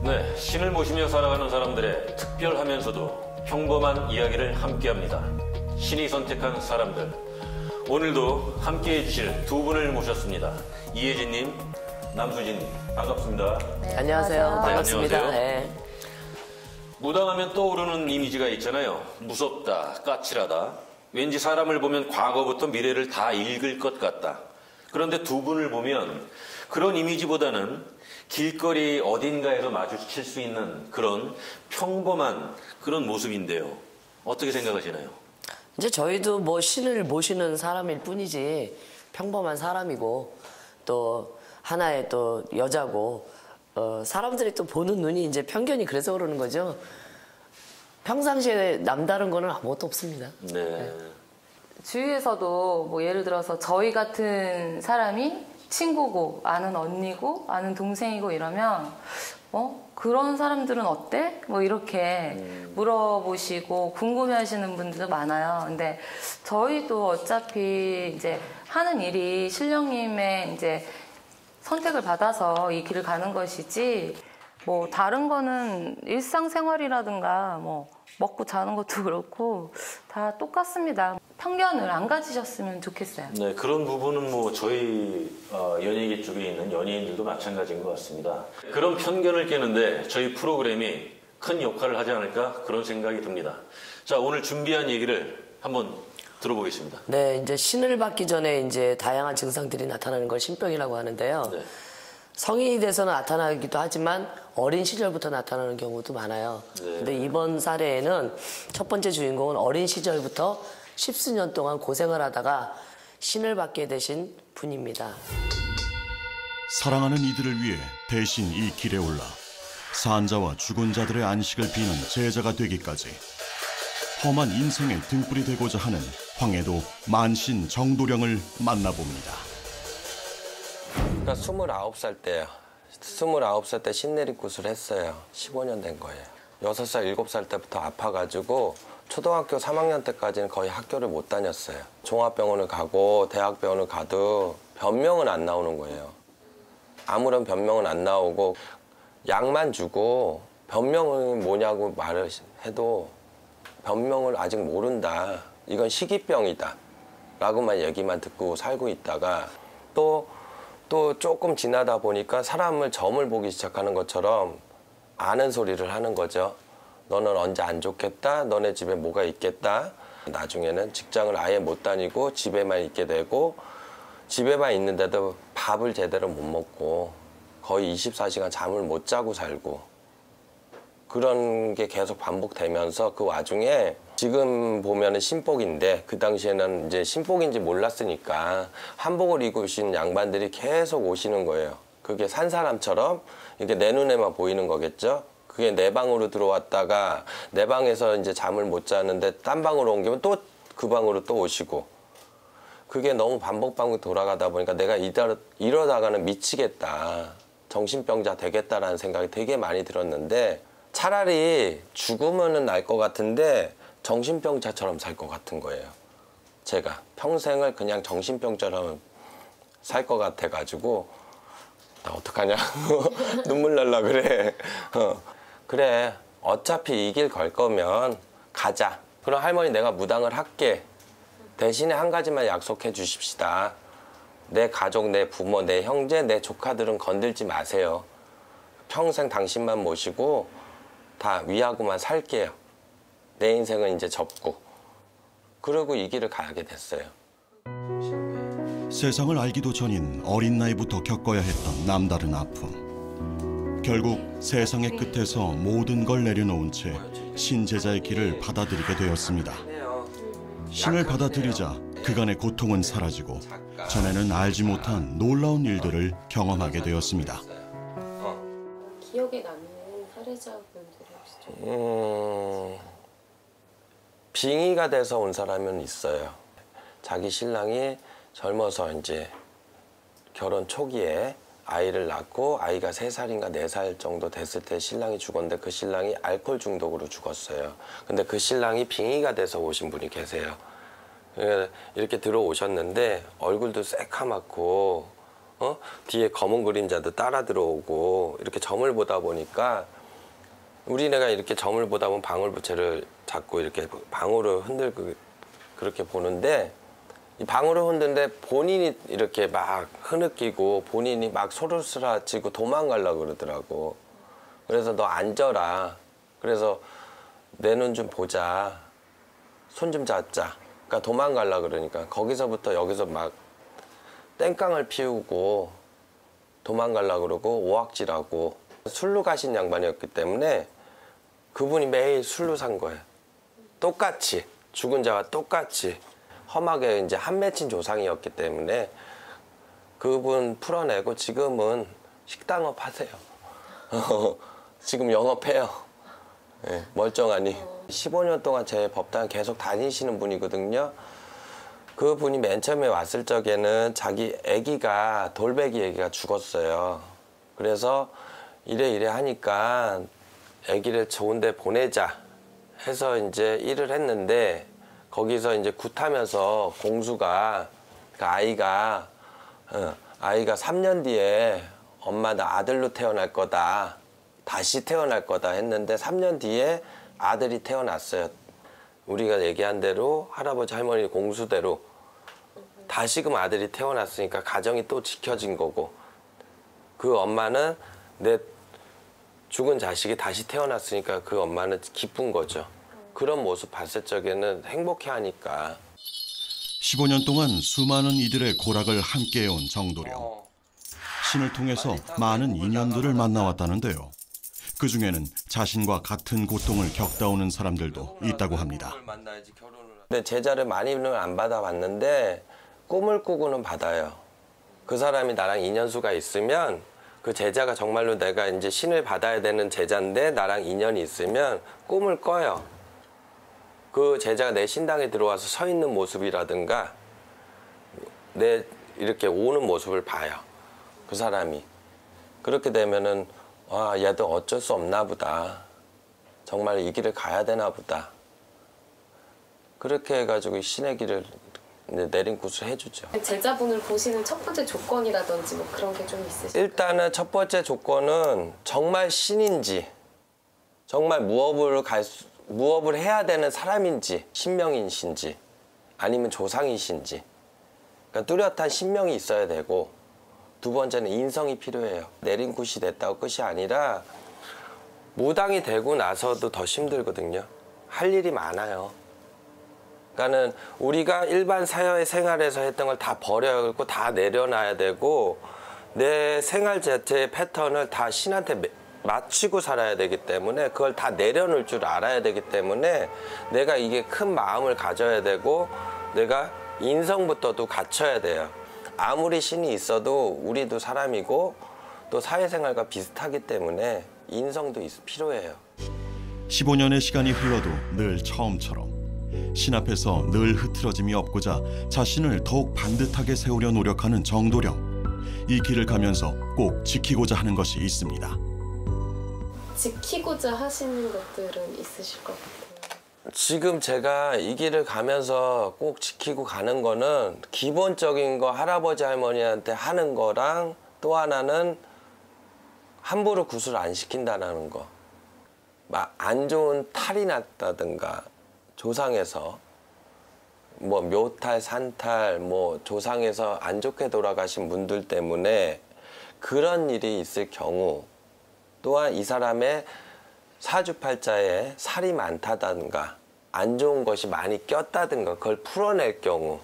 네, 신을 모시며 살아가는 사람들의 특별하면서도 평범한 이야기를 함께합니다. 신이 선택한 사람들. 오늘도 함께해 주실 두 분을 모셨습니다. 이혜진님, 남수진님, 반갑습니다. 네, 안녕하세요. 반갑습니다. 안녕하세요. 네. 무당하면 떠오르는 이미지가 있잖아요. 무섭다, 까칠하다. 왠지 사람을 보면 과거부터 미래를 다 읽을 것 같다. 그런데 두 분을 보면 그런 이미지보다는 길거리 어딘가에서 마주칠 수 있는 그런 평범한 그런 모습인데요. 어떻게 생각하시나요? 이제 저희도 뭐 신을 모시는 사람일 뿐이지 평범한 사람이고 또 하나의 또 여자고 사람들이 또 보는 눈이 이제 편견이 그래서 그러는 거죠. 평상시에 남다른 거는 아무것도 없습니다. 네. 주위에서도 뭐 예를 들어서 저희 같은 사람이 친구고 아는 언니고 아는 동생이고 이러면 그런 사람들은 어때? 뭐 이렇게 물어보시고 궁금해하시는 분들도 많아요. 근데 저희도 어차피 이제 하는 일이 신령님의 이제 선택을 받아서 이 길을 가는 것이지 뭐 다른 거는 일상생활이라든가 뭐 먹고 자는 것도 그렇고 다 똑같습니다. 편견을 안 가지셨으면 좋겠어요. 네, 그런 부분은 뭐 저희 연예계 쪽에 있는 연예인들도 마찬가지인 것 같습니다. 그런 편견을 깨는데 저희 프로그램이 큰 역할을 하지 않을까 그런 생각이 듭니다. 자, 오늘 준비한 얘기를 한번 들어보겠습니다. 네, 이제 신을 받기 전에 이제 다양한 증상들이 나타나는 걸 신병이라고 하는데요. 네. 성인이 돼서 나타나기도 하지만 어린 시절부터 나타나는 경우도 많아요. 네. 근데 이번 사례에는 첫 번째 주인공은 어린 시절부터 십수년 동안 고생을 하다가 신을 받게 되신 분입니다. 사랑하는 이들을 위해 대신 이 길에 올라 산자와 죽은 자들의 안식을 비는 제자가 되기까지 험한 인생의 등불이 되고자 하는 황해도 만신 정도령을 만나봅니다. 그러니까 29살 때요. 29살 때 신내림굿을 했어요. 15년 된 거예요. 6살, 7살 때부터 아파가지고 초등학교 3학년 때까지는 거의 학교를 못 다녔어요. 종합병원을 가고 대학병원을 가도 변명은 안 나오는 거예요. 아무런 변명은 안 나오고 약만 주고 변명은 뭐냐고 말을 해도 변명을 아직 모른다. 이건 시기병이다. 라고만 얘기만 듣고 살고 있다가 또 조금 지나다 보니까 사람을 점을 보기 시작하는 것처럼 아는 소리를 하는 거죠. 너는 언제 안 좋겠다. 너네 집에 뭐가 있겠다. 나중에는 직장을 아예 못 다니고 집에만 있게 되고 집에만 있는데도 밥을 제대로 못 먹고 거의 24시간 잠을 못 자고 살고 그런 게 계속 반복되면서 그 와중에 지금 보면은 신복인데 그 당시에는 이제 신복인지 몰랐으니까 한복을 입으신 양반들이 계속 오시는 거예요. 그게 산 사람처럼 이렇게 내 눈에만 보이는 거겠죠. 그게 내 방으로 들어왔다가 내 방에서 이제 잠을 못 자는데 딴 방으로 옮기면 또 그 방으로 또 오시고 그게 너무 반복 돌아가다 보니까 내가 이러다가는 미치겠다. 정신병자 되겠다라는 생각이 되게 많이 들었는데 차라리 죽으면은 날 것 같은데 정신병자처럼 살 것 같은 거예요. 제가 평생을 그냥 정신병자처럼 살 것 같아가지고 나 어떡하냐 눈물 날라 그래. 그래 어차피 이 길 걸 거면 가자. 그럼 할머니 내가 무당을 할게. 대신에 한 가지만 약속해 주십시다. 내 가족, 내 부모, 내 형제, 내 조카들은 건들지 마세요. 평생 당신만 모시고 다 위하고만 살게요. 내 인생은 이제 접고. 그러고 이 길을 가게 됐어요. 세상을 알기도 전인 어린 나이부터 겪어야 했던 남다른 아픔. 결국 세상의 끝에서 모든 걸 내려놓은 채 신제자의 길을 받아들이게 되었습니다. 신을 받아들이자 그간의 고통은 사라지고 전에는 알지 못한 놀라운 일들을 경험하게 되었습니다. 기억에 남는 사례자분들이 혹시 좀 빙의가 돼서 온 사람은 있어요. 자기 신랑이 젊어서 이제 결혼 초기에 아이를 낳고 아이가 3살인가 4살 정도 됐을 때 신랑이 죽었는데 그 신랑이 알코올 중독으로 죽었어요. 근데 그 신랑이 빙의가 돼서 오신 분이 계세요. 이렇게 들어오셨는데 얼굴도 새카맣고 뒤에 검은 그림자도 따라 들어오고 이렇게 점을 보다 보니까 우리네가 이렇게 점을 보다 보면 방울부채를 자꾸 이렇게 방울을 흔들고 그렇게 보는데 이 방울을 흔드는데 본인이 이렇게 막 흐느끼고 본인이 막 소리스라치고 도망가려고 그러더라고. 그래서 너 앉아라. 그래서 내 눈 좀 보자. 손 좀 잡자. 그러니까 도망가려고 그러니까 거기서부터 여기서 막 땡깡을 피우고 도망가려고 그러고 오악질하고 술로 가신 양반이었기 때문에 그분이 매일 술로 산 거예요. 똑같이 죽은 자와 똑같이 험하게 이제 한 맺힌 조상이었기 때문에 그분 풀어내고 지금은 식당업 하세요. 지금 영업해요. 네, 멀쩡하니. 15년 동안 제 법당 계속 다니시는 분이거든요. 그분이 맨 처음에 왔을 적에는 자기 아기가 돌베기 아기가 죽었어요. 그래서 이래 하니까 아기를 좋은 데 보내자 해서 이제 일을 했는데 거기서 이제 굿하면서 공수가 그 아이가 3년 뒤에 엄마 나 아들로 태어날 거다. 다시 태어날 거다 했는데 3년 뒤에 아들이 태어났어요. 우리가 얘기한 대로 할아버지 할머니 공수대로 다시금 아들이 태어났으니까 가정이 또 지켜진 거고 그 엄마는 내 죽은 자식이 다시 태어났으니까 그 엄마는 기쁜 거죠. 그런 모습 봤을 적에는 행복해하니까. 15년 동안 수많은 이들의 고락을 함께해온 정도령. 신을 통해서 많은 인연들을 만나왔다는데요. 그중에는 자신과 같은 고통을 겪다오는 사람들도 있다고 합니다. 근데 제자를 많이는 안 받아봤는데 꿈을 꾸고는 받아요. 그 사람이 나랑 인연수가 있으면 그 제자가 정말로 내가 이제 신을 받아야 되는 제자인데 나랑 인연이 있으면 꿈을 꿔요. 그 제자가 내 신당에 들어와서 서 있는 모습이라든가 내 이렇게 오는 모습을 봐요. 그 사람이. 그렇게 되면은 와, 얘도 어쩔 수 없나 보다. 정말 이 길을 가야 되나 보다. 그렇게 해가지고 신의 길을 내린굿을 해주죠. 제자분을 보시는 첫 번째 조건이라든지 뭐 그런 게 좀 있으실까요? 일단은 첫 번째 조건은 정말 신인지, 정말 무업을 해야 되는 사람인지, 신명이신지, 아니면 조상이신지. 그러니까 뚜렷한 신명이 있어야 되고, 두 번째는 인성이 필요해요. 내린굿이 됐다고 끝이 아니라 무당이 되고 나서도 더 힘들거든요. 할 일이 많아요. 그러니까는 우리가 일반 사회 생활에서 했던 걸 다 버려야겠고 다 내려놔야 되고 내 생활 자체의 패턴을 다 신한테 맞추고 살아야 되기 때문에 그걸 다 내려놓을 줄 알아야 되기 때문에 내가 이게 큰 마음을 가져야 되고 내가 인성부터도 갖춰야 돼요. 아무리 신이 있어도 우리도 사람이고 또 사회생활과 비슷하기 때문에 인성도 필요해요. 15년의 시간이 흘러도 늘 처음처럼 신 앞에서 늘 흐트러짐이 없고자 자신을 더욱 반듯하게 세우려 노력하는 정도령. 이 길을 가면서 꼭 지키고자 하는 것이 있습니다. 지키고자 하시는 것들은 있으실 것 같아요. 지금 제가 이 길을 가면서 꼭 지키고 가는 거는 기본적인 거 할아버지 할머니한테 하는 거랑 또 하나는 함부로 굿을 안 시킨다는 거. 막 안 좋은 탈이 났다든가 조상에서 뭐 묘탈, 산탈, 뭐 조상에서 안 좋게 돌아가신 분들 때문에 그런 일이 있을 경우 또한 이 사람의 사주팔자에 살이 많다든가 안 좋은 것이 많이 꼈다든가 그걸 풀어낼 경우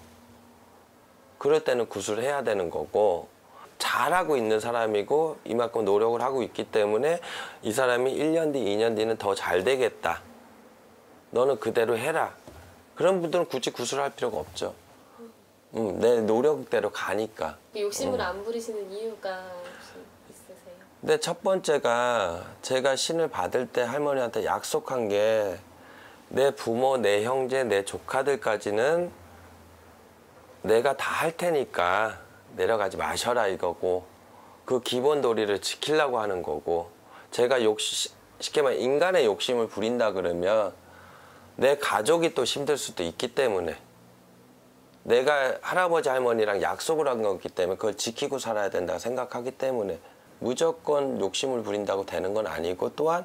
그럴 때는 굿을 해야 되는 거고 잘하고 있는 사람이고 이만큼 노력을 하고 있기 때문에 이 사람이 1년 뒤, 2년 뒤는 더 잘 되겠다. 너는 그대로 해라. 그런 분들은 굳이 굿을 할 필요가 없죠. 내 노력대로 가니까. 욕심을 안 부리시는 이유가 혹시 있으세요? 근데 첫 번째가 제가 신을 받을 때 할머니한테 약속한 게 내 부모, 내 형제, 내 조카들까지는 내가 다 할 테니까 내려가지 마셔라 이거고 그 기본 도리를 지키려고 하는 거고 제가 쉽게 말해 인간의 욕심을 부린다 그러면 내 가족이 또 힘들 수도 있기 때문에 내가 할아버지 할머니랑 약속을 한 거기 때문에 그걸 지키고 살아야 된다고 생각하기 때문에 무조건 욕심을 부린다고 되는 건 아니고, 또한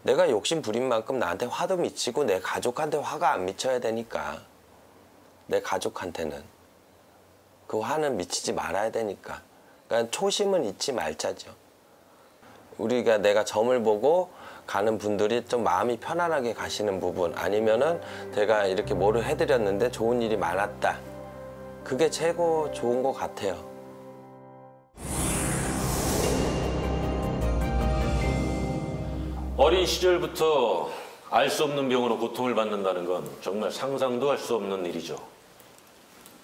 내가 욕심 부린 만큼 나한테 화도 미치고 내 가족한테 화가 안 미쳐야 되니까, 내 가족한테는 그 화는 미치지 말아야 되니까. 그러니까 초심은 잊지 말자죠. 우리가 내가 점을 보고 가는 분들이 좀 마음이 편안하게 가시는 부분, 아니면은 제가 이렇게 뭐를 해드렸는데 좋은 일이 많았다, 그게 최고 좋은 것 같아요. 어린 시절부터 알 수 없는 병으로 고통을 받는다는 건 정말 상상도 할 수 없는 일이죠.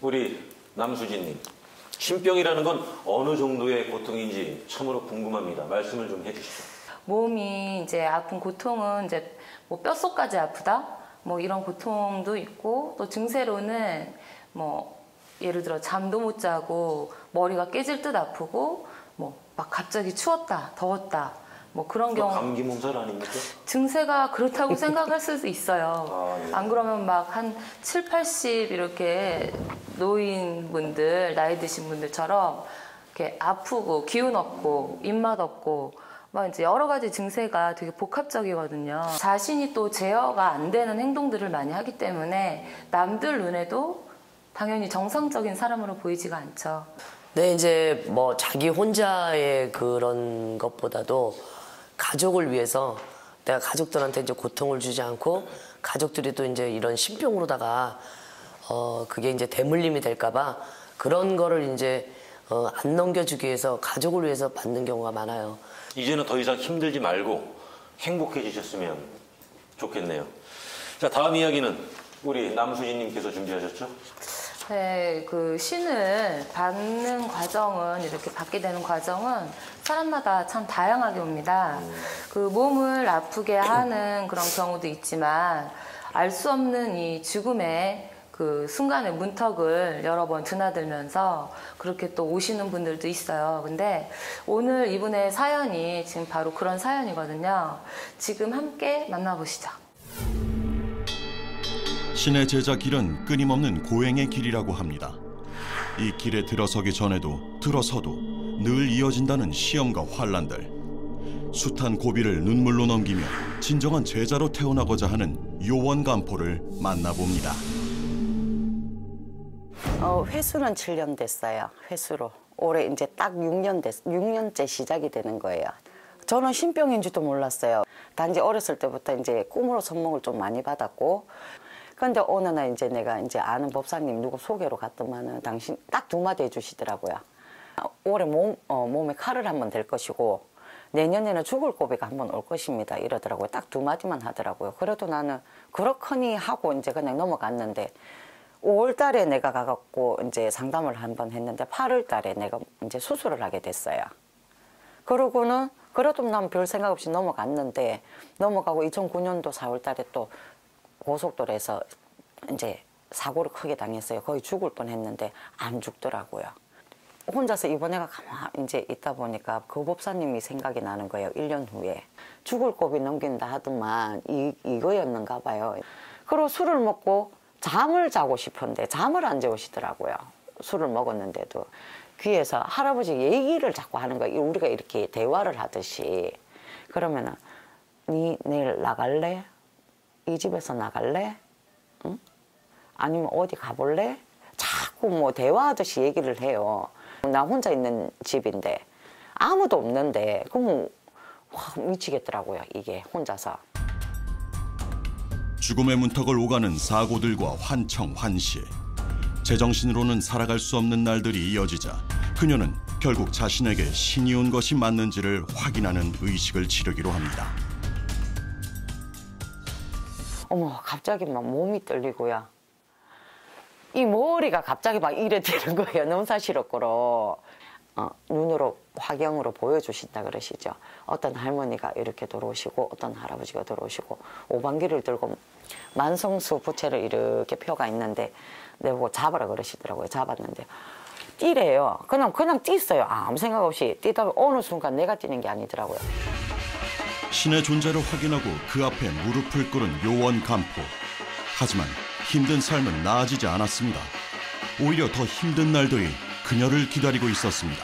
우리 남수진님, 신병이라는 건 어느 정도의 고통인지 참으로 궁금합니다. 말씀을 좀 해주시죠. 몸이 이제 아픈 고통은 이제 뭐 뼛속까지 아프다, 뭐 이런 고통도 있고, 또 증세로는 뭐 예를 들어 잠도 못 자고 머리가 깨질 듯 아프고, 뭐 막 갑자기 추웠다, 더웠다, 뭐 그런 경우. 감기 몸살 아닙니까? 증세가 그렇다고 생각할 수도 있어요. 예. 안 그러면 막 한 7, 80 이렇게 노인분들, 나이 드신 분들처럼 이렇게 아프고 기운 없고 입맛 없고 막 이제 여러 가지 증세가 되게 복합적이거든요. 자신이 또 제어가 안 되는 행동들을 많이 하기 때문에 남들 눈에도 당연히 정상적인 사람으로 보이지가 않죠. 네, 이제 뭐 자기 혼자의 그런 것보다도 가족을 위해서 내가 가족들한테 이제 고통을 주지 않고 가족들이 또 이제 이런 신병으로다가 그게 이제 대물림이 될까봐 그런 거를 이제 안 넘겨주기 위해서 가족을 위해서 받는 경우가 많아요. 이제는 더 이상 힘들지 말고 행복해지셨으면 좋겠네요. 자, 다음 이야기는 우리 남수진님께서 준비하셨죠? 네, 그 신을 받는 과정은, 이렇게 받게 되는 과정은 사람마다 참 다양하게 옵니다. 그 몸을 아프게 하는 그런 경우도 있지만, 알 수 없는 이 죽음의 그 순간의 문턱을 여러 번 드나들면서 그렇게 또 오시는 분들도 있어요. 근데 오늘 이분의 사연이 지금 바로 그런 사연이거든요. 지금 함께 만나보시죠. 신의 제자 길은 끊임없는 고행의 길이라고 합니다. 이 길에 들어서기 전에도 들어서도 늘 이어진다는 시험과 환란들. 숱한 고비를 눈물로 넘기며 진정한 제자로 태어나고자 하는 요원간포를 만나봅니다. 회수는 7년 됐어요. 회수로. 올해 이제 딱 6년째 시작이 되는 거예요. 저는 신병인지도 몰랐어요. 단지 어렸을 때부터 이제 꿈으로 선몽을 좀 많이 받았고, 근데 어느 날 이제 내가 이제 아는 법사님 누구 소개로 갔더만은 당신 딱 2마디 해주시더라고요. 올해 몸에 칼을 한번 댈 것이고 내년에는 죽을 고비가 한번 올 것입니다. 이러더라고요. 딱 2마디만 하더라고요. 그래도 나는 그렇거니 하고 이제 그냥 넘어갔는데, 5월 달에 내가 가갖고 이제 상담을 한번 했는데 8월 달에 내가 이제 수술을 하게 됐어요. 그러고는 그래도 난 별 생각 없이 넘어갔는데, 넘어가고 2009년도 4월 달에 또 고속도로에서 이제 사고를 크게 당했어요. 거의 죽을 뻔했는데 안 죽더라고요. 혼자서 입원해가 가만히 이제 있다 보니까 그 법사님이 생각이 나는 거예요. 1년 후에 죽을 고비 넘긴다 하더만 이거였는가 봐요. 그리고 술을 먹고 잠을 자고 싶은데 잠을 안 재우시더라고요. 술을 먹었는데도. 귀에서 할아버지 얘기를 자꾸 하는 거예요. 우리가 이렇게 대화를 하듯이. 그러면은 니 내일 나갈래? 이 집에서 나갈래? 응? 아니면 어디 가볼래? 자꾸 뭐 대화하듯이 얘기를 해요. 나 혼자 있는 집인데 아무도 없는데 그럼 미치겠더라고요. 이게 혼자서. 죽음의 문턱을 오가는 사고들과 환청, 환시. 제정신으로는 살아갈 수 없는 날들이 이어지자 그녀는 결국 자신에게 신이 온 것이 맞는지를 확인하는 의식을 치르기로 합니다. 어머, 갑자기 막 몸이 떨리고요. 이 머리가 갑자기 막 이래 되는 거예요. 너무 사실없고로. 눈으로 화경으로 보여주신다 그러시죠. 어떤 할머니가 이렇게 들어오시고 어떤 할아버지가 들어오시고 오방기를 들고 만성수 부채를 이렇게 펴가 있는데 내보고 잡아라 그러시더라고요. 잡았는데 뛰래요. 그냥 뛰었어요. 아무 생각 없이 뛰다가 어느 순간 내가 뛰는 게 아니더라고요. 신의 존재를 확인하고 그 앞에 무릎을 꿇은 요원 간포. 하지만 힘든 삶은 나아지지 않았습니다. 오히려 더 힘든 날들이 그녀를 기다리고 있었습니다.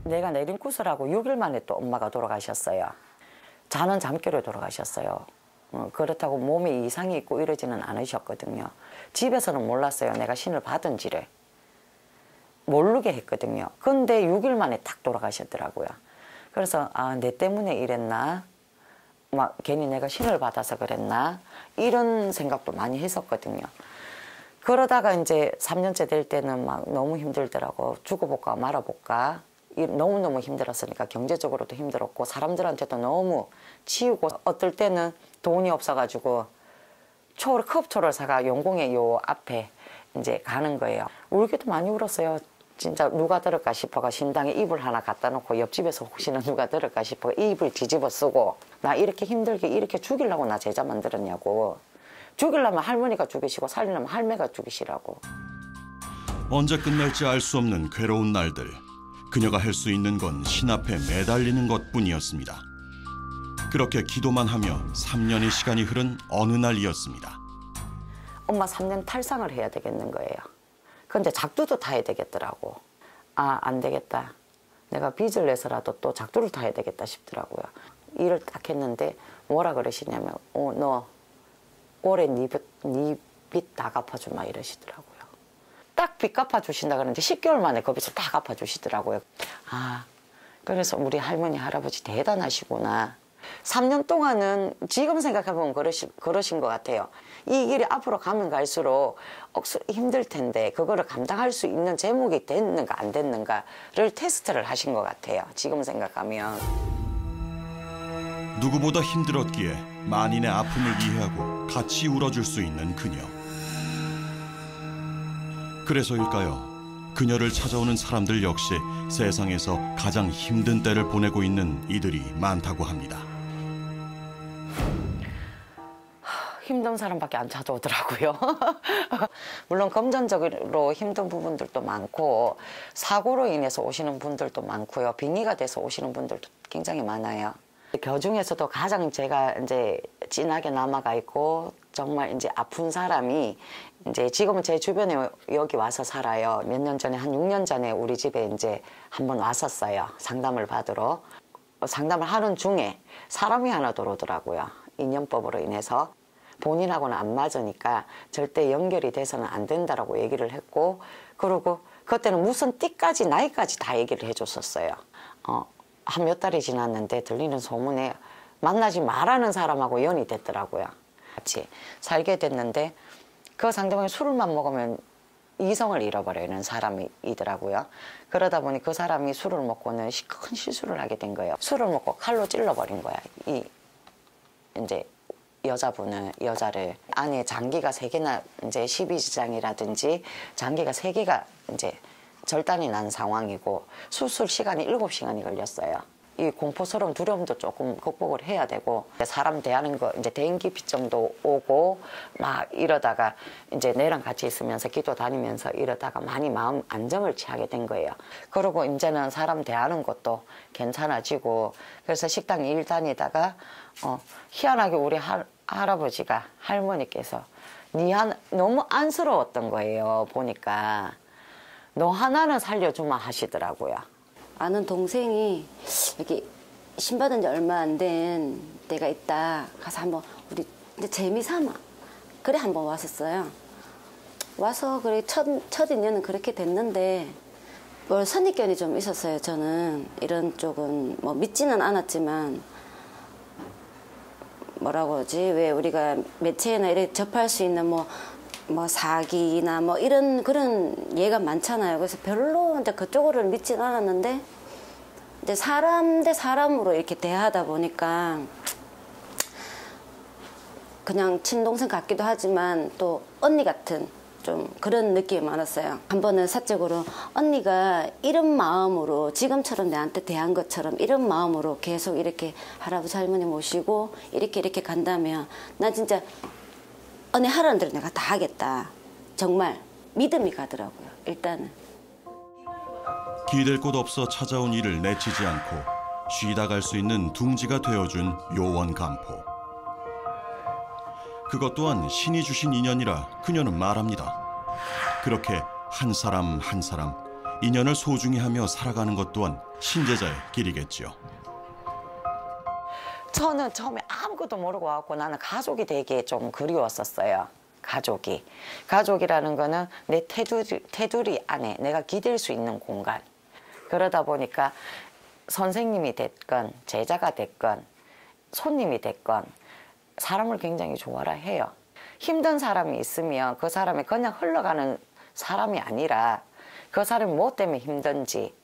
내가 내림구슬하고 6일 만에 또 엄마가 돌아가셨어요. 자는 잠결에 돌아가셨어요. 그렇다고 몸에 이상이 있고 이러지는 않으셨거든요. 집에서는 몰랐어요. 내가 신을 받은지를. 모르게 했거든요. 근데 6일 만에 딱 돌아가셨더라고요. 그래서 아, 내 때문에 이랬나? 막 괜히 내가 신을 받아서 그랬나? 이런 생각도 많이 했었거든요. 그러다가 이제 3년째 될 때는 막 너무 힘들더라고. 죽어볼까 말아볼까. 너무너무 힘들었으니까 경제적으로도 힘들었고 사람들한테도 너무 치우고 어떨 때는 돈이 없어가지고 컵초를 사가 용궁의 요 앞에 이제 가는 거예요. 울기도 많이 울었어요. 진짜 누가 들을까 싶어가 신당에 이불 하나 갖다 놓고 옆집에서 혹시나 누가 들을까 싶어 이불 뒤집어 쓰고 나 이렇게 힘들게 이렇게 죽이려고 나 제자 만들었냐고. 죽이려면 할머니가 죽이시고 살리려면 할매가 죽이시라고. 언제 끝날지 알 수 없는 괴로운 날들. 그녀가 할 수 있는 건 신 앞에 매달리는 것뿐이었습니다. 그렇게 기도만 하며 3년의 시간이 흐른 어느 날이었습니다. 엄마 3년 탈상을 해야 되겠는 거예요. 근데 작두도 타야 되겠더라고. 아, 안 되겠다. 내가 빚을 내서라도 또 작두를 타야 되겠다 싶더라고요. 일을 딱 했는데 뭐라 그러시냐면 너 올해 네 빚 다 갚아주마 이러시더라고요. 딱 빚 갚아주신다 그러는데 10개월 만에 그 빚을 다 갚아주시더라고요. 아, 그래서 우리 할머니 할아버지 대단하시구나. 3년 동안은 지금 생각해보면 그러신 것 같아요. 이 길이 앞으로 가면 갈수록 억수로 힘들 텐데 그거를 감당할 수 있는 제목이 됐는가 안 됐는가를 테스트를 하신 것 같아요. 지금 생각하면. 누구보다 힘들었기에 만인의 아픔을 이해하고 같이 울어줄 수 있는 그녀. 그래서일까요? 그녀를 찾아오는 사람들 역시 세상에서 가장 힘든 때를 보내고 있는 이들이 많다고 합니다. 힘든 사람밖에 안 찾아오더라고요. 물론 금전적으로 힘든 부분들도 많고 사고로 인해서 오시는 분들도 많고요. 빙의가 돼서 오시는 분들도 굉장히 많아요. 그 중에서도 가장 제가 이제 진하게 남아가 있고 정말 이제 아픈 사람이 이제 지금은 제 주변에 여기 와서 살아요. 몇 년 전에 한 6년 전에 우리 집에 이제 한번 왔었어요. 상담을 받으러. 상담을 하는 중에 사람이 하나 들어오더라고요. 인연법으로 인해서. 본인하고는 안 맞으니까 절대 연결이 돼서는 안 된다라고 얘기를 했고 그리고 그때는 무슨 띠까지 나이까지 다 얘기를 해줬었어요. 한 몇 달이 지났는데 들리는 소문에 만나지 말라는 사람하고 연이 됐더라고요. 같이 살게 됐는데 그 상대방이 술만 먹으면 이성을 잃어버리는 사람이더라고요. 그러다 보니 그 사람이 술을 먹고는 큰 실수를 하게 된 거예요. 술을 먹고 칼로 찔러버린 거야. 이제 여자를 안에 장기가 3개나 이제 12지장이라든지 장기가 3개가 이제 절단이 난 상황이고 수술 시간이 7시간이 걸렸어요. 이 공포스러운 두려움도 조금 극복을 해야 되고 사람 대하는 거 이제 대인기피증도 오고 막 이러다가 이제 내랑 같이 있으면서 기도 다니면서 이러다가 많이 마음 안정을 취하게 된 거예요. 그리고 이제는 사람 대하는 것도 괜찮아지고 그래서 식당 일 다니다가 희한하게 우리 할아버지가 할머니께서 너무 안쓰러웠던 거예요. 보니까 너 하나는 살려주마 하시더라고요. 아는 동생이 여기 신받은 지 얼마 안 된 데가 있다. 가서 한번 우리 이제 재미삼아 그래 한번 왔었어요. 와서 그래 첫 인연은 그렇게 됐는데 뭘 선입견이 좀 있었어요. 저는 이런 쪽은 뭐 믿지는 않았지만 뭐라고 하지? 왜 우리가 매체나 이렇게 접할 수 있는 뭐 사기나 뭐 이런 그런 예가 많잖아요. 그래서 별로 이제 그쪽으로 믿지는 않았는데 이제 사람 대 사람으로 이렇게 대하다 보니까 그냥 친동생 같기도 하지만 또 언니 같은 좀 그런 느낌이 많았어요. 한 번은 사적으로 언니가 이런 마음으로 지금처럼 내한테 대한 것처럼 이런 마음으로 계속 이렇게 할아버지 할머니 모시고 이렇게 간다면 난 진짜 언니 하라는 대로 내가 다 하겠다. 정말 믿음이 가더라고요. 일단은. 기댈 곳 없어 찾아온 일을 내치지 않고 쉬다 갈 수 있는 둥지가 되어준 요원간포. 그것 또한 신이 주신 인연이라 그녀는 말합니다. 그렇게 한 사람 한 사람 인연을 소중히 하며 살아가는 것 또한 신제자의 길이겠지요. 저는 처음에 아무것도 모르고 왔고 나는 가족이 되게 좀 그리웠었어요. 가족이라는 거는 내 테두리 안에 내가 기댈 수 있는 공간. 그러다 보니까 선생님이 됐건 제자가 됐건 손님이 됐건 사람을 굉장히 좋아라 해요. 힘든 사람이 있으면 그 사람이 그냥 흘러가는 사람이 아니라 그 사람이 뭐 때문에 힘든지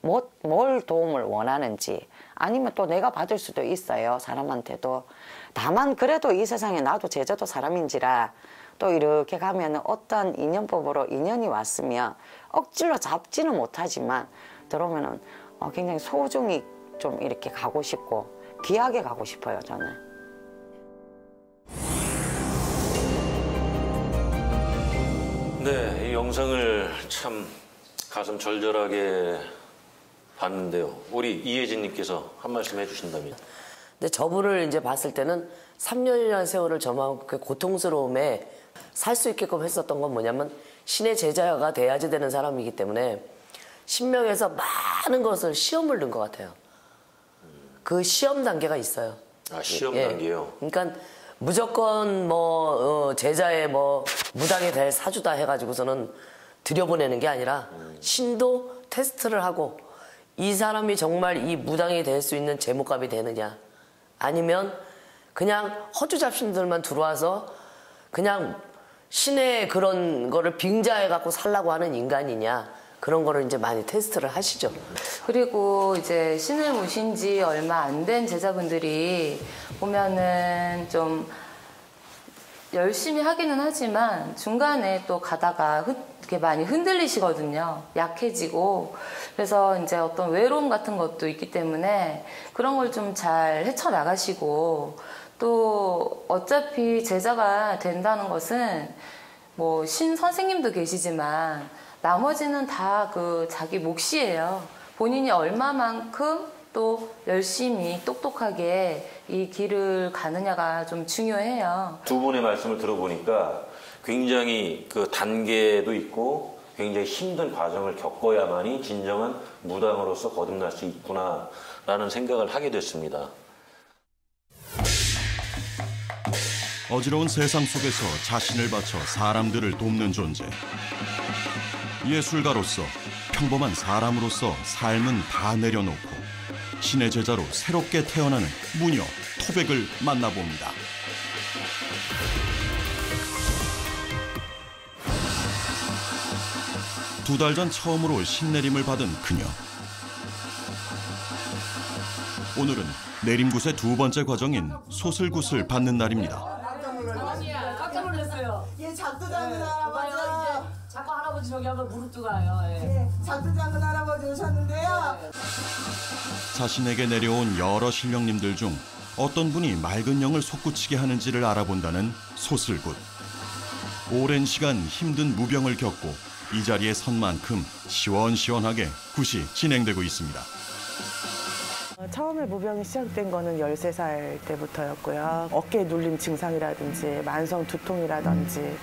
뭘 도움을 원하는지 아니면 또 내가 받을 수도 있어요. 사람한테도. 다만 그래도 이 세상에 나도 제자도 사람인지라 또 이렇게 가면 어떤 인연법으로 인연이 왔으면 억지로 잡지는 못하지만 들어오면 굉장히 소중히 좀 이렇게 가고 싶고 귀하게 가고 싶어요. 저는. 네, 이 영상을 참 가슴 절절하게 봤는데요. 우리 이혜진님께서 한 말씀 해주신다면. 근데 저분을 이제 봤을 때는 3년이라는 세월을 저만큼 고통스러움에 살 수 있게끔 했었던 건 뭐냐면 신의 제자가 돼야지 되는 사람이기 때문에 신명에서 많은 것을 시험을 넣은 것 같아요. 그 시험 단계가 있어요. 아, 시험 예. 단계요? 그러니까 무조건 제자의 무당이 될 사주다 해가지고서는 들여보내는 게 아니라 신도 테스트를 하고 이 사람이 정말 이 무당이 될 수 있는 제목값이 되느냐 아니면 그냥 허주잡신들만 들어와서 그냥 신의 그런 거를 빙자해 갖고 살라고 하는 인간이냐 그런 거를 이제 많이 테스트를 하시죠. 그리고 이제 신을 모신 지 얼마 안 된 제자분들이 보면은 좀 열심히 하기는 하지만 중간에 또 가다가 이렇게 많이 흔들리시거든요. 약해지고. 그래서 이제 어떤 외로움 같은 것도 있기 때문에 그런 걸 좀 잘 헤쳐나가시고 또 어차피 제자가 된다는 것은 뭐 신 선생님도 계시지만 나머지는 다 그 자기 몫이에요. 본인이 얼마만큼 또 열심히 똑똑하게 이 길을 가느냐가 좀 중요해요. 두 분의 말씀을 들어보니까 굉장히 그 단계도 있고 굉장히 힘든 과정을 겪어야만이 진정한 무당으로서 거듭날 수 있구나라는 생각을 하게 됐습니다. 어지러운 세상 속에서 자신을 바쳐 사람들을 돕는 존재. 예술가로서 평범한 사람으로서 삶은 다 내려놓고 신의 제자로 새롭게 태어나는 무녀 토백을 만나봅니다. 두 달 전 처음으로 신내림을 받은 그녀. 오늘은 내림굿의 두 번째 과정인 소슬굿을 받는 날입니다. 깜짝 놀랐어요. 예, 작두 작은 할아버지. 자꾸 할아버지 저기 한번 무릎 뜨고 가요. 예, 작두 작은 할아버지 오셨는데요. 자신에게 내려온 여러 신령님들 중 어떤 분이 맑은 영을 솟구치게 하는지를 알아본다는 소슬굿. 오랜 시간 힘든 무병을 겪고 이 자리에 선 만큼 시원시원하게 굿이 진행되고 있습니다. 처음에 무병이 시작된 거는 13살 때부터였고요. 어깨 눌림 증상이라든지 만성 두통이라든지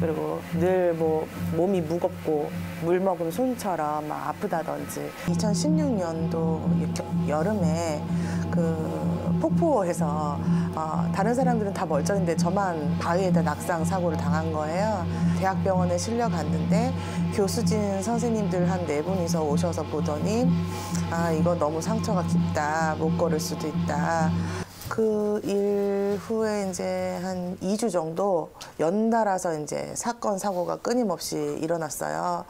그리고 늘 몸이 무겁고 물 먹으면 손처럼 막 아프다든지 2016년도 여름에 그 폭포에서 다른 사람들은 다 멀쩡한데 저만 바위에다 낙상 사고를 당한 거예요. 대학병원에 실려갔는데 교수진 선생님들 한 4분이서 오셔서 보더니 이거 너무 상처가 깊다. 못 걸을 수도 있다. 그 이후에 이제 한 2주 정도 연달아서 이제 사건 사고가 끊임없이 일어났어요.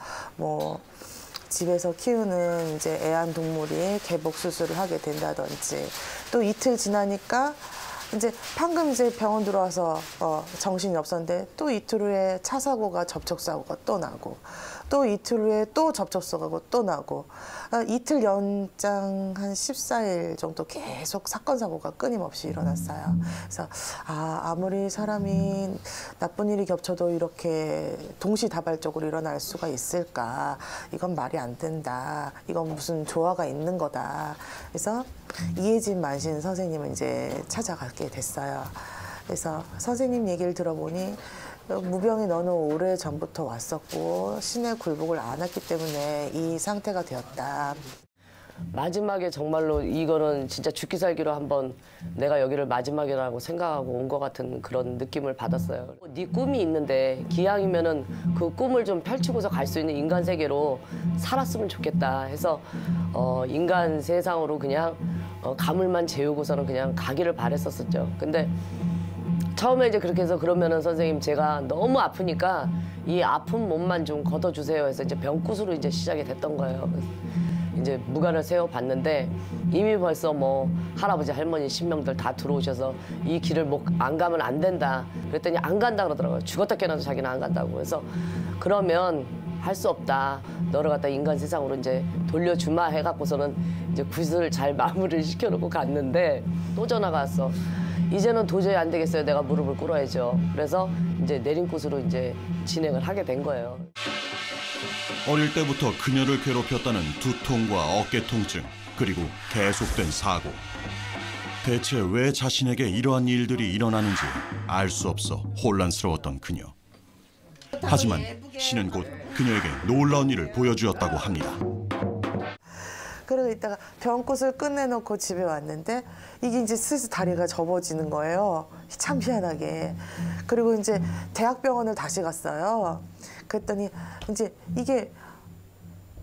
집에서 키우는 이제 애완동물이 개복 수술을 하게 된다든지 또 이틀 지나니까 이제 방금 이제 병원 들어와서 정신이 없었는데 또 이틀 후에 차 사고가 접촉사고가 또 나고 또 이틀 후에 또 접촉사고가 또 나고 이틀 연장 한 14일 정도 계속 사건 사고가 끊임없이 일어났어요. 그래서 아무리 사람이 나쁜 일이 겹쳐도 이렇게 동시다발적으로 일어날 수가 있을까? 이건 말이 안 된다. 이건 무슨 조화가 있는 거다. 그래서 이혜진 만신 선생님을 이제 찾아가게 됐어요. 그래서 선생님 얘기를 들어보니 무병이 너는 오래전부터 왔었고 신의 굴복을 안 했기 때문에 이 상태가 되었다. 마지막에 정말로 이거는 진짜 죽기 살기로 한번 내가 여기를 마지막이라고 생각하고 온 것 같은 그런 느낌을 받았어요. 네 꿈이 있는데 기왕이면은 그 꿈을 좀 펼치고서 갈 수 있는 인간 세계로 살았으면 좋겠다 해서 인간 세상으로 그냥 가물만 재우고서는 그냥 가기를 바랬었었죠. 근데 처음에 이제 그렇게 해서 그러면은 선생님 제가 너무 아프니까 이 아픈 몸만 좀 걷어주세요 해서 이제 병굿으로 이제 시작이 됐던 거예요. 이제 무관을 세워봤는데 이미 벌써 뭐 할아버지 할머니 신명들 다 들어오셔서 이 길을 안 가면 안 된다. 그랬더니 안 간다 그러더라고요. 죽었다 깨어나도 자기는 안 간다고. 그래서 그러면 할 수 없다. 너를 갖다 인간 세상으로 이제 돌려주마 해갖고서는 이제 굿을 잘 마무리를 시켜놓고 갔는데 또 전화가 왔어. 이제는 도저히 안 되겠어요. 내가 무릎을 꿇어야죠. 그래서 이제 내림굿으로 이제 진행을 하게 된 거예요. 어릴 때부터 그녀를 괴롭혔다는 두통과 어깨 통증, 그리고 계속된 사고. 대체 왜 자신에게 이러한 일들이 일어나는지 알 수 없어 혼란스러웠던 그녀. 하지만 신은 곧 그녀에게 놀라운 일을 보여주었다고 합니다. 그러고 있다가 병굿을 끝내놓고 집에 왔는데 이게 이제 슬슬 다리가 접어지는 거예요. 참 희한하게. 그리고 이제 대학병원을 다시 갔어요. 그랬더니 이제 이게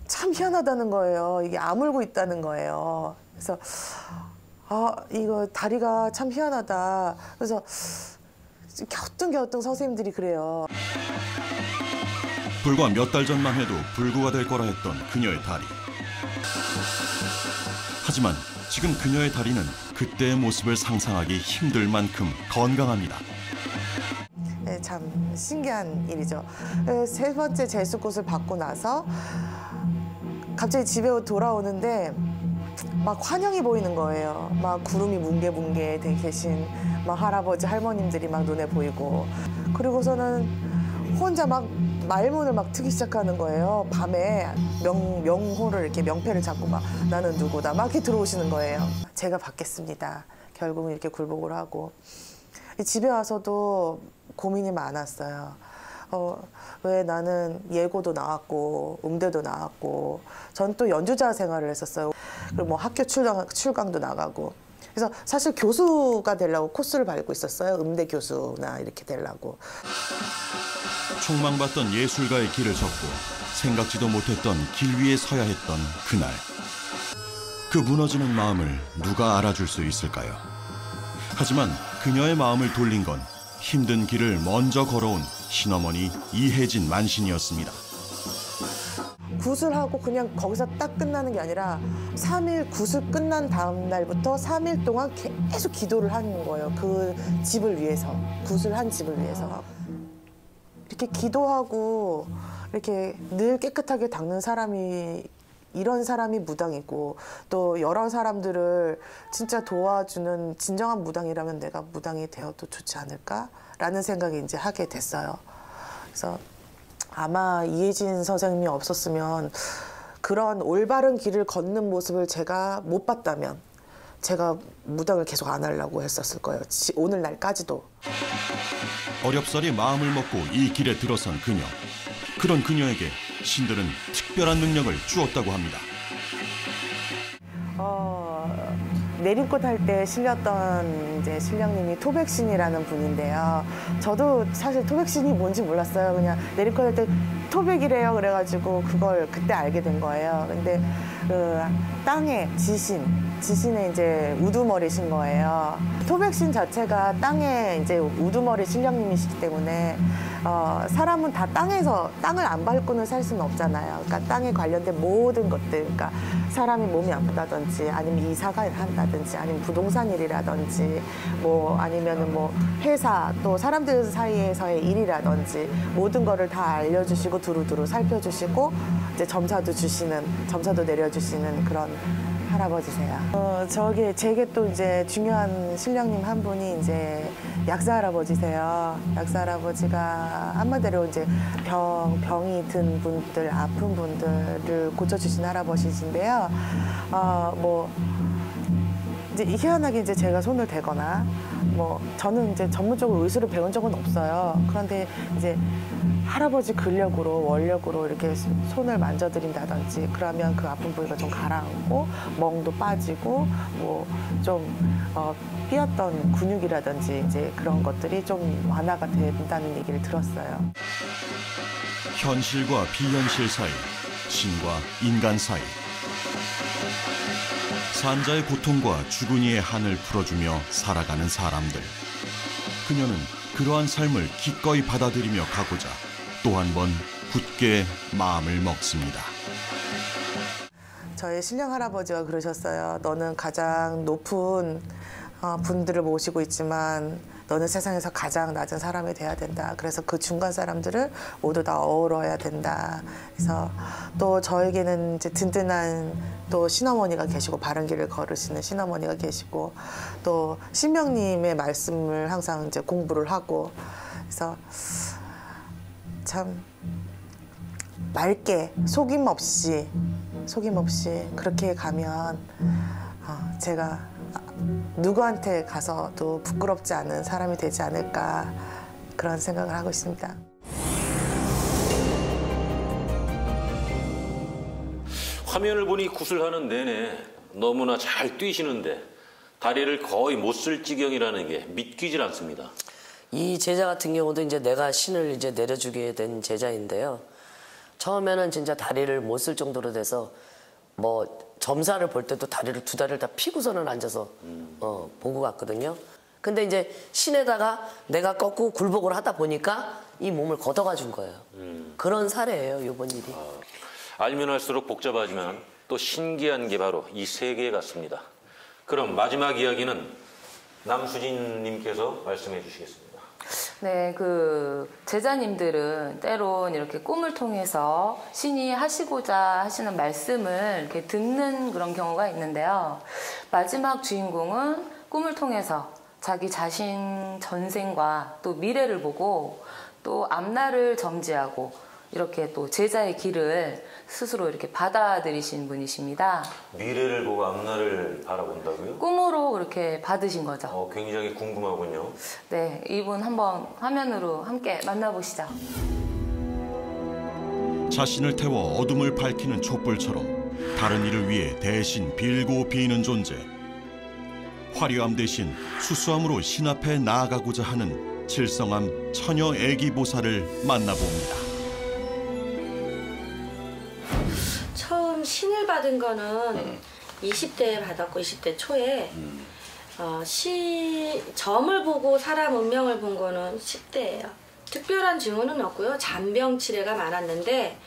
참 희한하다는 거예요. 이게 아물고 있다는 거예요. 그래서 이거 다리가 참 희한하다. 그래서 갸우뚱갸우뚱 선생님들이 그래요. 불과 몇 달 전만 해도 불구가 될 거라 했던 그녀의 다리. 하지만 지금 그녀의 다리는 그때의 모습을 상상하기 힘들 만큼 건강합니다. 네, 참 신기한 일이죠. 세 번째 재수굿을 받고 나서 갑자기 집에 돌아오는데 막 환영이 보이는 거예요. 막 구름이 뭉게뭉게 계신 막 할아버지 할머님들이 막 눈에 보이고, 그리고서는 혼자 막 말문을 막 트기 시작하는 거예요. 밤에 명호를 이렇게 명패를 잡고 막 나는 누구다 막 이렇게 들어오시는 거예요. 제가 받겠습니다. 결국은 이렇게 굴복을 하고 집에 와서도 고민이 많았어요. 왜 나는 예고도 나왔고 음대도 나왔고 전 또 연주자 생활을 했었어요. 그리고 뭐 학교 출강도 나가고. 그래서 사실 교수가 되려고 코스를 밟고 있었어요. 음대 교수나 이렇게 되려고. 촉망받던 예술가의 길을 접고 생각지도 못했던 길 위에 서야 했던 그날. 그 무너지는 마음을 누가 알아줄 수 있을까요? 하지만 그녀의 마음을 돌린 건 힘든 길을 먼저 걸어온 신어머니 이혜진 만신이었습니다. 굿을 하고 그냥 거기서 딱 끝나는 게 아니라 3일 굿을 끝난 다음 날부터 3일 동안 계속 기도를 하는 거예요. 그 집을 위해서, 굿을 한 집을 위해서. 이렇게 기도하고 이렇게 늘 깨끗하게 닦는 사람이, 이런 사람이 무당이고 또 여러 사람들을 진짜 도와주는 진정한 무당이라면 내가 무당이 되어도 좋지 않을까라는 생각이 이제 하게 됐어요. 그래서 아마 이혜진 선생님이 없었으면 그런 올바른 길을 걷는 모습을 제가 못 봤다면 제가 무당을 계속 안 하려고 했었을 거예요. 오늘날까지도. 어렵사리 마음을 먹고 이 길에 들어선 그녀. 그런 그녀에게 신들은 특별한 능력을 주었다고 합니다. 내림꽃 할 때 실렸던 이제 신령님이 토백신이라는 분인데요. 저도 사실 토백신이 뭔지 몰랐어요. 그냥 내림꽃 할 때 토백이래요. 그래가지고 그걸 그때 알게 된 거예요. 근데 그 땅의 지신의 이제 우두머리신 거예요. 토백신 자체가 땅의 이제 우두머리 신령님이시기 때문에 사람은 다 땅을 안 밟고는 살 수는 없잖아요. 그러니까 땅에 관련된 모든 것들, 그러니까 사람이 몸이 아프다든지 아니면 이사가 한다든지 아니면 부동산 일이라든지 뭐 아니면은 뭐 회사 또 사람들 사이에서의 일이라든지 모든 거를 다 알려주시고 두루두루 살펴주시고 이제 점사도 내려주시는 그런 할아버지세요. 제게 또 이제 중요한 신령님 한 분이 이제 약사 할아버지세요. 약사 할아버지가 한마디로 이제 병이 든 분들, 아픈 분들을 고쳐주신 할아버지신데요. 뭐 이제 희한하게 이제 제가 손을 대거나 뭐 저는 이제 전문적으로 의술을 배운 적은 없어요. 그런데 이제 할아버지 근력으로 원력으로 이렇게 손을 만져드린다든지 그러면 그 아픈 부위가 좀 가라앉고 멍도 빠지고 뭐 좀 삐었던 근육이라든지 이제 그런 것들이 좀 완화가 된다는 얘기를 들었어요. 현실과 비현실 사이, 신과 인간 사이. 산자의 고통과 주근이의 한을 풀어주며 살아가는 사람들. 그녀는 그러한 삶을 기꺼이 받아들이며 가고자 또 한 번 굳게 마음을 먹습니다. 저의 신령 할아버지가 그러셨어요. 너는 가장 높은 분들을 모시고 있지만 너는 세상에서 가장 낮은 사람이 돼야 된다. 그래서 그 중간 사람들을 모두 다 어우러야 된다. 그래서 또 저에게는 이제 든든한 또 신어머니가 계시고 바른 길을 걸으시는 신어머니가 계시고 또 신명님의 말씀을 항상 이제 공부를 하고 그래서 참 맑게 속임 없이 그렇게 가면 제가 누구한테 가서도 부끄럽지 않은 사람이 되지 않을까 그런 생각을 하고 있습니다. 화면을 보니 구슬하는 내내 너무나 잘 뛰시는데 다리를 거의 못 쓸 지경이라는 게 믿기질 않습니다. 이 제자 같은 경우도 이제 내가 신을 이제 내려주게 된 제자인데요. 처음에는 진짜 다리를 못 쓸 정도로 돼서 뭐 점사를 볼 때도 두 다리를 다 피고서는 앉아서 보고 갔거든요. 근데 이제 신에다가 내가 꺾고 굴복을 하다 보니까 이 몸을 걷어가 준 거예요. 그런 사례예요, 이번 일이. 알면 할수록 복잡하지만 또 신기한 게 바로 이 세계 같습니다. 그럼 마지막 이야기는 남수진 님께서 말씀해 주시겠습니다. 네, 그 제자님들은 때론 이렇게 꿈을 통해서 신이 하시고자 하시는 말씀을 이렇게 듣는 그런 경우가 있는데요. 마지막 주인공은 꿈을 통해서 자기 자신 전생과 또 미래를 보고 또 앞날을 점지하고 이렇게 또 제자의 길을 스스로 이렇게 받아들이신 분이십니다. 미래를 보고 앞날을 바라본다고요? 꿈으로 그렇게 받으신 거죠. 굉장히 궁금하군요. 네, 이분 한번 화면으로 함께 만나보시죠. 자신을 태워 어둠을 밝히는 촛불처럼 다른 이를 위해 대신 빌고 비는 존재. 화려함 대신 수수함으로 신 앞에 나아가고자 하는 칠성암 처녀 애기보살을 만나봅니다. 처음 신을 받은 거는 20대에 받았고 20대 초에 점을 보고 사람 운명을 본 거는 10대예요. 특별한 증언은 없고요. 잔병 치레가 많았는데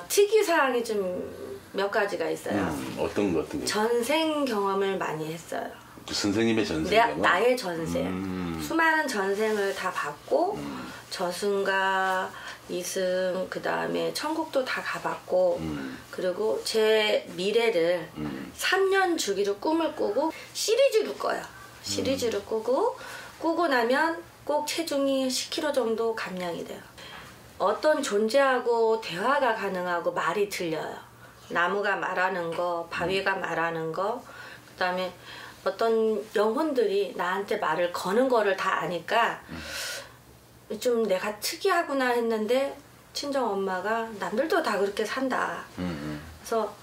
특이사항이 좀 몇 가지가 있어요. 어떤 거? 전생 경험을 많이 했어요. 선생님의 전생 경험? 나의 전생. 수많은 전생을 다 받고 저승과 이승 그다음에 천국도 다 가봤고 그리고 제 미래를 3년 주기로 꿈을 꾸고 시리즈로 꿔요. 시리즈로 꾸고 나면 꼭 체중이 10kg 정도 감량이 돼요. 어떤 존재하고 대화가 가능하고 말이 들려요. 나무가 말하는 거, 바위가 말하는 거, 그다음에 어떤 영혼들이 나한테 말을 거는 거를 다 아니까 좀 내가 특이하구나 했는데 친정 엄마가 남들도 다 그렇게 산다. 그래서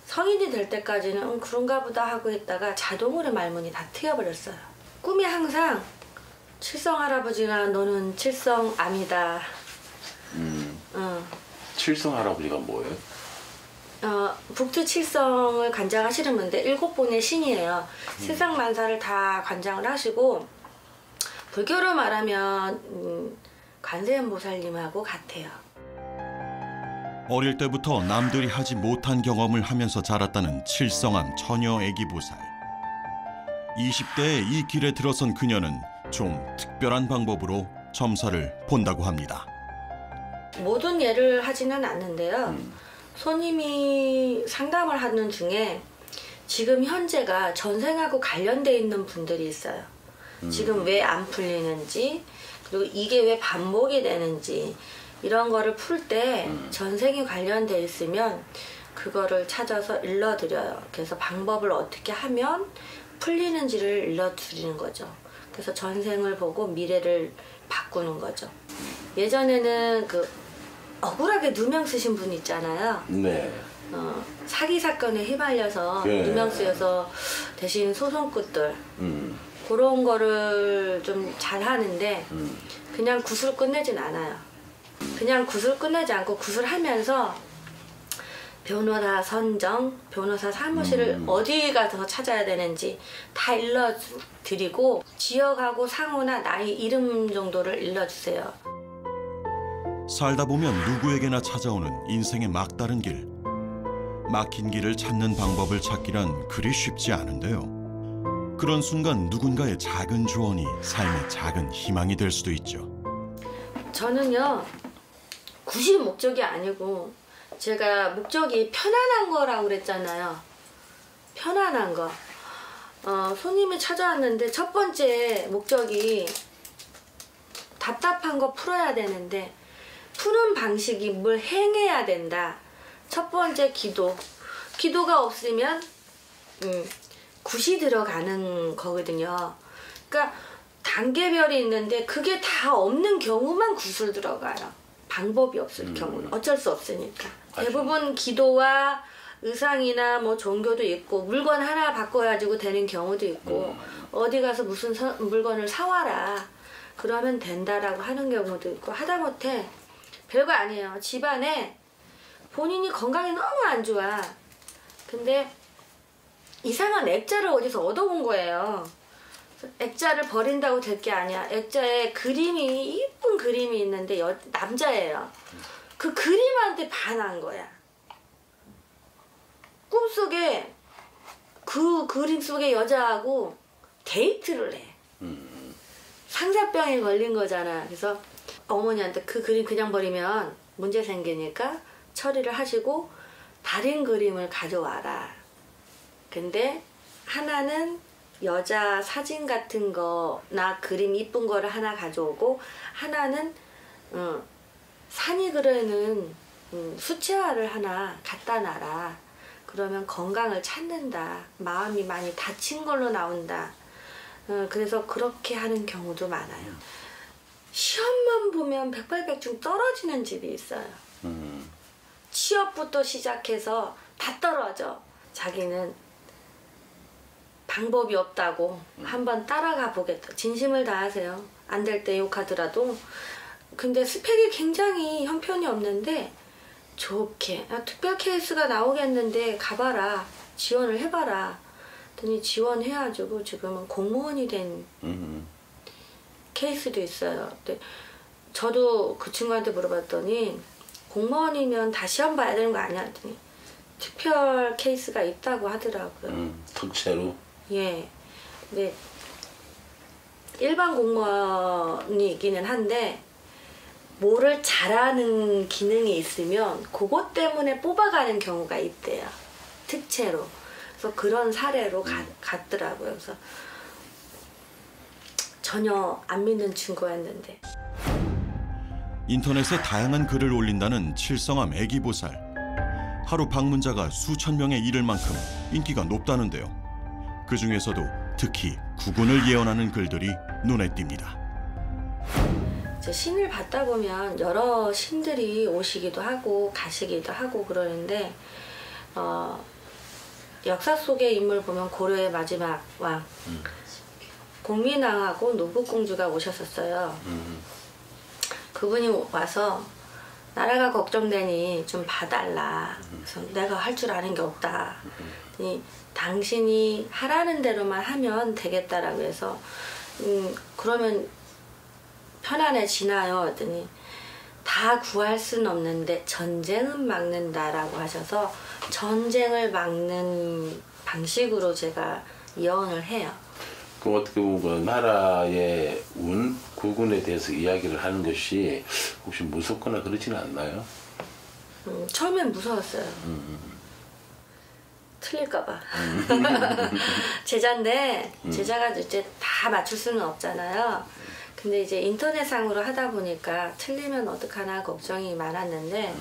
성인이 될 때까지는 그런가 보다 하고 있다가 자동으로 말문이 다 트여버렸어요. 꿈이 항상 칠성 할아버지가 너는 칠성암이다. 칠성 할아버지가 뭐예요? 북두 칠성을 관장하시는 분인데 7분의 신이에요. 세상 만사를 다 관장을 하시고 불교로 말하면 관세음보살님하고 같아요. 어릴 때부터 남들이 하지 못한 경험을 하면서 자랐다는 칠성암 처녀 애기보살. 20대에 이 길에 들어선 그녀는 좀 특별한 방법으로 점사를 본다고 합니다. 모든 예를 하지는 않는데요. 손님이 상담을 하는 중에 지금 현재가 전생하고 관련돼 있는 분들이 있어요. 지금 왜 안 풀리는지 그리고 이게 왜 반복이 되는지 이런 거를 풀 때 전생이 관련돼 있으면 그거를 찾아서 일러드려요. 그래서 방법을 어떻게 하면 풀리는지를 일러드리는 거죠. 그래서 전생을 보고 미래를 바꾸는 거죠. 예전에는 그 억울하게 누명 쓰신 분 있잖아요. 네. 사기 사건에 휘말려서 네. 누명 쓰여서 대신 소송꾼들 그런 거를 좀 잘하는데 그냥 굿을 끝내진 않아요. 그냥 굿을 끝내지 않고 굿을 하면서 변호사 선정, 변호사 사무실을 어디 가서 찾아야 되는지 다 일러드리고 지역하고 상호나 나이 이름 정도를 일러주세요. 살다 보면 누구에게나 찾아오는 인생의 막다른 길. 막힌 길을 찾는 방법을 찾기란 그리 쉽지 않은데요. 그런 순간 누군가의 작은 조언이 삶의 작은 희망이 될 수도 있죠. 저는요, 굿이 목적이 아니고 제가 목적이 편안한 거라고 그랬잖아요. 편안한 거. 손님이 찾아왔는데 첫 번째 목적이 답답한 거 풀어야 되는데 푸는 방식이 뭘 행해야 된다. 첫 번째 기도가 없으면 굿이 들어가는 거거든요. 그러니까 단계별이 있는데 그게 다 없는 경우만 굿을 들어가요. 방법이 없을 경우는 어쩔 수 없으니까. 대부분 기도와 의상이나 뭐 종교도 있고 물건 하나 바꿔가지고 되는 경우도 있고 어디 가서 무슨 물건을 사와라 그러면 된다라고 하는 경우도 있고 하다못해 별거 아니에요. 집안에 본인이 건강이 너무 안 좋아. 근데 이상한 액자를 어디서 얻어온 거예요. 액자를 버린다고 될 게 아니야. 액자에 그림이 이쁜 그림이 있는데 남자예요. 그 그림한테 반한 거야. 꿈속에 그 그림 속의 여자하고 데이트를 해. 상사병에 걸린 거잖아. 그래서 어머니한테 그 그림 그냥 버리면 문제 생기니까 처리를 하시고 다른 그림을 가져와라. 근데 하나는 여자 사진 같은 거나 그림 이쁜 거를 하나 가져오고 하나는 산이 그려있는 수채화를 하나 갖다 놔라. 그러면 건강을 찾는다. 마음이 많이 다친 걸로 나온다. 그래서 그렇게 하는 경우도 많아요. 시험만 보면 백발백중 떨어지는 집이 있어요. 취업부터 시작해서 다 떨어져. 자기는 방법이 없다고 한번 따라가 보겠다. 진심을 다하세요. 안 될 때 욕하더라도. 근데 스펙이 굉장히 형편이 없는데 좋게 특별 케이스가 나오겠는데 가봐라. 지원을 해봐라. 그랬더니 지원해가지고 지금은 공무원이 된 케이스도 있어요. 근데 저도 그 친구한테 물어봤더니 공무원이면 다 시험 봐야 되는 거 아니야? 했더니 특별 케이스가 있다고 하더라고요. 특채로? 예. 근데 일반 공무원이기는 한데 뭐를 잘하는 기능이 있으면 그것 때문에 뽑아가는 경우가 있대요. 특채로. 그래서 그런 사례로 갔더라고요. 그래서 전혀 안 믿는 친구였는데. 인터넷에 다양한 글을 올린다는 칠성암 애기보살. 하루 방문자가 수천 명에 이를 만큼 인기가 높다는데요. 그 중에서도 특히 구군을 예언하는 글들이 눈에 띕니다. 신을 받다 보면 여러 신들이 오시기도 하고 가시기도 하고 그러는데 역사 속의 인물 보면 고려의 마지막 왕 공민왕하고 노국공주가 오셨었어요. 그분이 와서 나라가 걱정되니 좀 봐달라. 그래서 내가 할 줄 아는 게 없다. 당신이 하라는 대로만 하면 되겠다라고 해서 그러면 편안해지나요? 했더니 다 구할 수는 없는데 전쟁은 막는다라고 하셔서 전쟁을 막는 방식으로 제가 예언을 해요. 그럼 어떻게 보면 나라의 운, 국운에 대해서 이야기를 하는 것이 혹시 무섭거나 그러지는 않나요? 처음엔 무서웠어요. 틀릴까봐. 제자인데 제자가 이제 다 맞출 수는 없잖아요. 근데 이제 인터넷상으로 하다 보니까 틀리면 어떡하나 걱정이 많았는데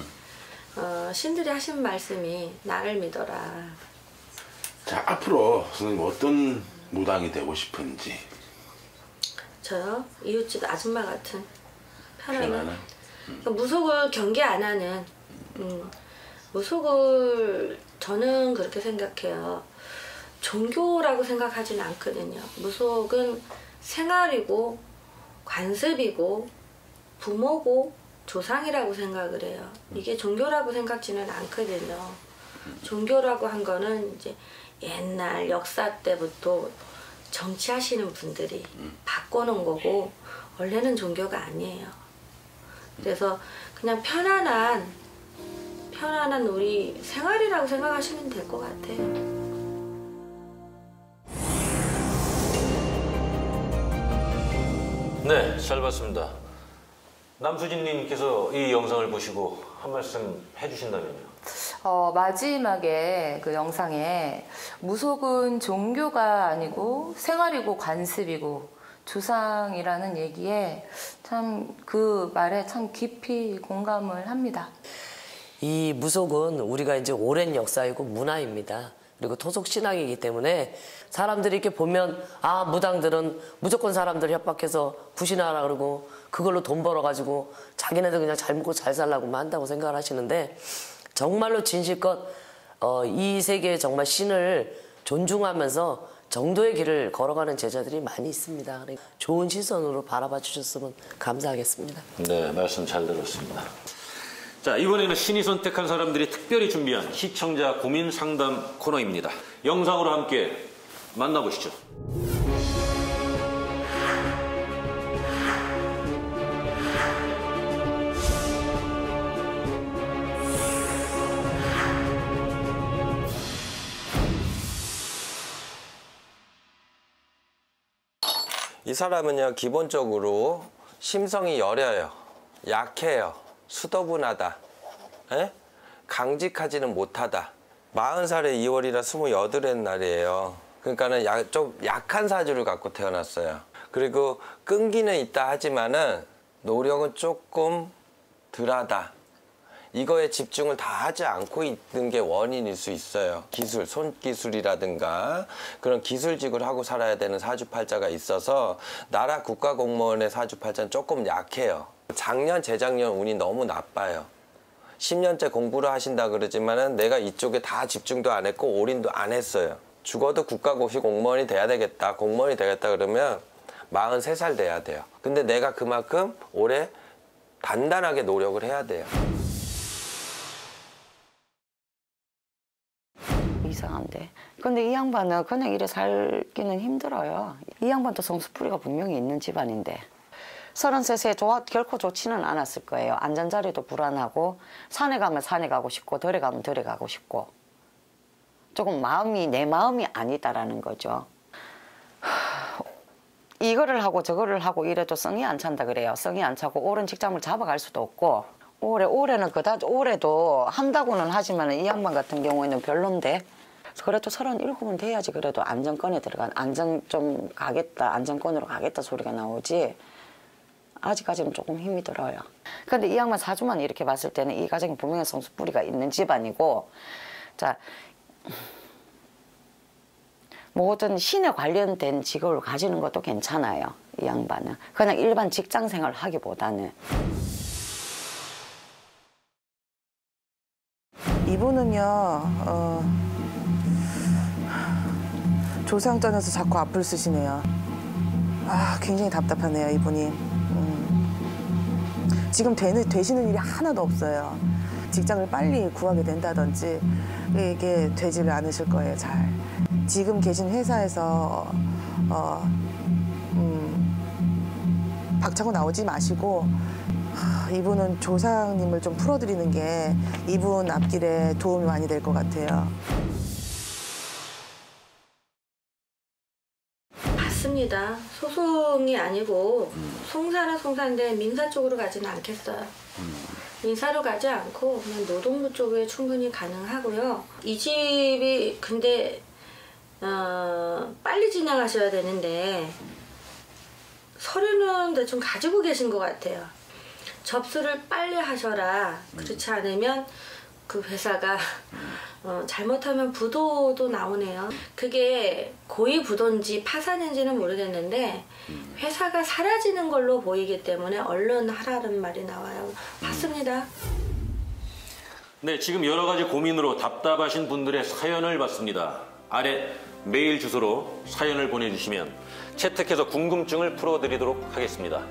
신들이 하신 말씀이 나를 믿어라. 자, 앞으로 선생님 어떤 무당이 되고 싶은지. 저요? 이웃집 아줌마 같은 편안한. 무속을 경계 안 하는. 무속을 저는 그렇게 생각해요. 종교라고 생각하진 않거든요. 무속은 생활이고 관습이고 부모고 조상이라고 생각을 해요. 이게 종교라고 생각지는 않거든요. 종교라고 한 거는 이제 옛날 역사 때부터 정치하시는 분들이 바꿔놓은 거고 원래는 종교가 아니에요. 그래서 그냥 편안한 우리 생활이라고 생각하시면 될 것 같아요. 네, 잘 봤습니다. 남수진님께서 이 영상을 보시고 한 말씀 해주신다면요. 마지막에 그 영상에 무속은 종교가 아니고 생활이고 관습이고 조상이라는 얘기에 참 그 말에 참 깊이 공감을 합니다. 이 무속은 우리가 이제 오랜 역사이고 문화입니다. 그리고 토속 신앙이기 때문에 사람들이 이렇게 보면 아 무당들은 무조건 사람들 협박해서 구신하라 그러고 그걸로 돈 벌어가지고 자기네들 그냥 잘 먹고 잘 살라고만 한다고 생각을 하시는데 정말로 진실껏 이 세계에 정말 신을 존중하면서 정도의 길을 걸어가는 제자들이 많이 있습니다. 그러니까 좋은 시선으로 바라봐 주셨으면 감사하겠습니다. 네, 말씀 잘 들었습니다. 자, 이번에는 신이 선택한 사람들이 특별히 준비한 시청자 고민 상담 코너입니다. 영상으로 함께 만나보시죠. 이 사람은요, 기본적으로 심성이 여려요. 약해요. 수더분하다. 에? 강직하지는 못하다. 40살에 2월이라 28의 날이에요. 그러니까는 좀 약한 사주를 갖고 태어났어요. 그리고 끈기는 있다 하지만은 노력은 조금 덜하다. 이거에 집중을 다 하지 않고 있는 게 원인일 수 있어요. 기술, 손기술이라든가 그런 기술직을 하고 살아야 되는 사주팔자가 있어서 나라 국가공무원의 사주팔자는 조금 약해요. 작년, 재작년 운이 너무 나빠요. 10년째 공부를 하신다 그러지만은 내가 이쪽에 다 집중도 안 했고 올인도 안 했어요. 죽어도 국가고시 공무원이 돼야 되겠다, 공무원이 되겠다 그러면 43살 돼야 돼요. 근데 내가 그만큼 올해 단단하게 노력을 해야 돼요. 이상한데. 근데 이 양반은 그냥 이래 살기는 힘들어요. 이 양반도 성수풀이가 분명히 있는 집안인데 33세 결코 좋지는 않았을 거예요. 안전자리도 불안하고 산에 가면 산에 가고 싶고 덜에 가면 덜에 가고 싶고 조금 내 마음이 아니다라는 거죠. 이거를 하고 저거를 하고 이래도 성이 안 찬다 그래요. 성이 안 차고 옳은 직장을 잡아갈 수도 없고 올해는 그다지 올해도 한다고는 하지만 이 양반 같은 경우에는 별론데 그래도 37은 돼야지 그래도 안정권에 들어간 안정권으로 가겠다 소리가 나오지 아직까지는 조금 힘이 들어요. 근데 이 양반 사주만 이렇게 봤을 때는 이 가정이 분명히 성수뿌리가 있는 집안이고 자 모든 신에 관련된 직업을 가지는 것도 괜찮아요. 이 양반은 그냥 일반 직장 생활을 하기보다는 이분은요 조상전에서 자꾸 앞을 쓰시네요. 굉장히 답답하네요 이분이. 지금 되시는 일이 하나도 없어요. 직장을 빨리 구하게 된다든지 이게 되지를 않으실 거예요. 잘. 지금 계신 회사에서 박차고 나오지 마시고 이분은 조상님을 좀 풀어드리는 게 이분 앞길에 도움이 많이 될 것 같아요. 맞습니다. 소송이 아니고 송사는 송사인데 민사 쪽으로 가지는 않겠어요. 민사로 가지 않고 그냥 노동부 쪽에 충분히 가능하고요. 이 집이 근데 빨리 진행하셔야 되는데 서류는 대충 가지고 계신 것 같아요. 접수를 빨리 하셔라. 그렇지 않으면 그 회사가 잘못하면 부도도 나오네요. 그게 고의 부도인지 파산인지는 모르겠는데 회사가 사라지는 걸로 보이기 때문에 얼른 하라는 말이 나와요. 봤습니다. 네, 지금 여러 가지 고민으로 답답하신 분들의 사연을 받습니다. 아래 메일 주소로 사연을 보내주시면 채택해서 궁금증을 풀어드리도록 하겠습니다.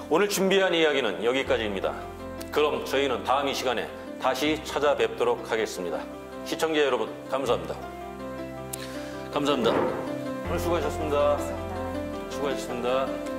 오늘 준비한 이야기는 여기까지입니다. 그럼 저희는 다음 이 시간에 다시 찾아뵙도록 하겠습니다. 시청자 여러분, 감사합니다. 감사합니다. 오늘 수고하셨습니다. 수고하셨습니다.